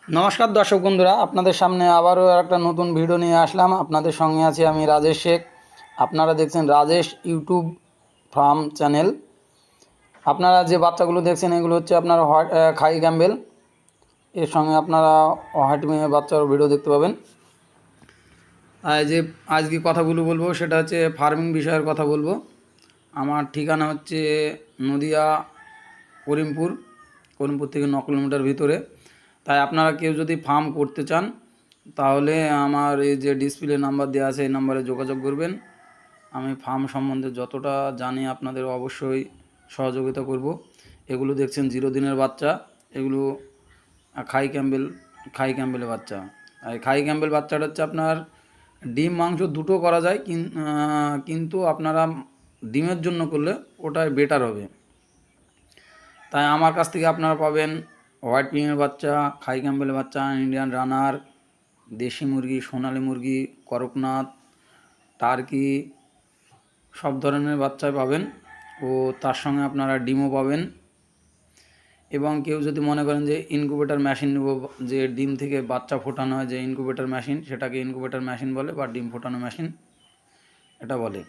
নমস্কার দর্শক বন্ধুরা, আপনাদের সামনে আবারও একটা নতুন ভিডিও নিয়ে আসলাম। আপনাদের সঙ্গে আছি আমি রাজেশ শেখ। আপনারা দেখছেন রাজেশ ইউটিউব ফার্ম চ্যানেল। আপনারা যে বাচ্চাগুলো দেখছেন এগুলো হচ্ছে আপনার খাই ক্যাম্বেল। এর সঙ্গে আপনারা হোয়াইট মেয়ে বাচ্চার ভিডিও দেখতে পাবেন। আর যে আজকে কথাগুলো বলবো সেটা হচ্ছে ফার্মিং বিষয়ের কথা বলবো। আমার ঠিকানা হচ্ছে নদিয়া করিমপুর। করিমপুর থেকে 9 কিলোমিটার ভিতরে। তাই আপনারা কেউ যদি ফার্ম করতে চান তাহলে আমার এই যে ডিসপ্লে নাম্বার দেওয়া আছে এই নাম্বারে যোগাযোগ করবেন। আমি ফার্ম সম্বন্ধে যতটা জানি আপনাদের অবশ্যই সহযোগিতা করব। এগুলো দেখছেন 0 দিনের বাচ্চা। এগুলো খাই ক্যাম্বেল খাই ক্যাম্বেলের বাচ্চা। আর খাই ক্যাম্বেল বাচ্চাটা হচ্ছে আপনার ডিম মাংস দুটো করা যায়, কিন্তু আপনারা ডিমের জন্য করলে ওটাই বেটার হবে। তাই আমার কাছ থেকে আপনারা পাবেন হোয়াইট পিংয়ের বাচ্চা, খাই ক্যাম্বেলের বাচ্চা, ইন্ডিয়ান রানার, দেশি মুরগি, সোনালি মুরগি, করকনাথ, টার্কি, সব ধরনের বাচ্চাই পাবেন। ও তার সঙ্গে আপনারা ডিমও পাবেন। এবং কেউ যদি মনে করেন যে ইনকুবেটর মেশিন নেব, যে ডিম থেকে বাচ্চা ফোটানো হয় যে ইনকুবেটর মেশিন, সেটাকে ইনকুবেটর মেশিন বলে বা ডিম ফোটানো মেশিন এটা বলে।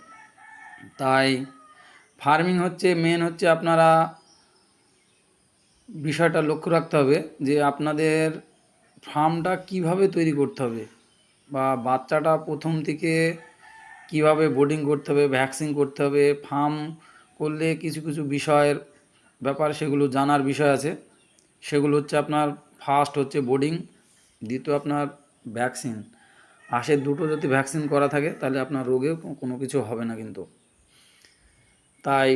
তাই ফার্মিং হচ্ছে মেন হচ্ছে আপনারা বিষয়টা লক্ষ্য রাখতে হবে যে আপনাদের ফার্মটা কিভাবে তৈরি করতে হবে, বা বাচ্চাটা প্রথম থেকে কিভাবে বোর্ডিং করতে হবে, ভ্যাকসিন করতে হবে। ফার্ম করলে কিছু কিছু বিষয়ের ব্যাপার সেগুলো জানার বিষয় আছে। সেগুলো হচ্ছে আপনার ফার্স্ট হচ্ছে বোর্ডিং, দ্বিতীয় আপনার ভ্যাকসিন। হাঁসের দুটো যদি ভ্যাকসিন করা থাকে তাহলে আপনার রোগে কোনো কিছু হবে না কিন্তু। তাই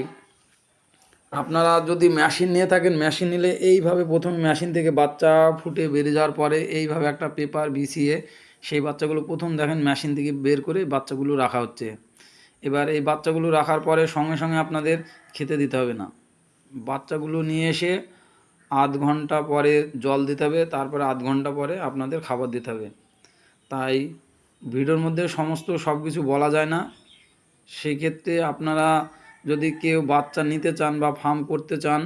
আপনারা যদি মেশিন নিয়ে থাকেন, মেশিন নিলে এইভাবে প্রথম মেশিন থেকে বাচ্চা ফুটে বেরিয়ে যাওয়ার পরে এইভাবে একটা পেপার বিছিয়ে সেই বাচ্চাগুলো প্রথম দেখেন মেশিন থেকে বের করে বাচ্চাগুলো রাখা হচ্ছে। এবার এই বাচ্চাগুলো রাখার পরে সঙ্গে সঙ্গে আপনাদের খেতে দিতে হবে না। বাচ্চাগুলো নিয়ে এসে আধ ঘন্টা পরে জল দিতে হবে, তারপরে আধ ঘন্টা পরে আপনাদের খাবার দিতে হবে। তাই ভিডিওর মধ্যে সমস্ত সব কিছু বলা যায় না। সেই ক্ষেত্রে আপনারা যদি কেউ বাচ্চা নিতে চান বা ফার্ম করতে চান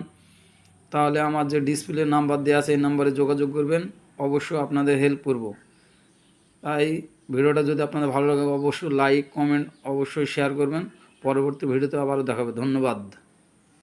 তাহলে আমার যে ডিসপ্লে নাম্বার দেওয়া আছে এই নাম্বারে যোগাযোগ করবেন। অবশ্যই আপনাদের হেল্প করব। তাই ভিডিওটা যদি আপনাদের ভালো লাগে অবশ্যই লাইক কমেন্ট অবশ্যই শেয়ার করবেন। পরবর্তী ভিডিওতে আবারও দেখাবে। ধন্যবাদ।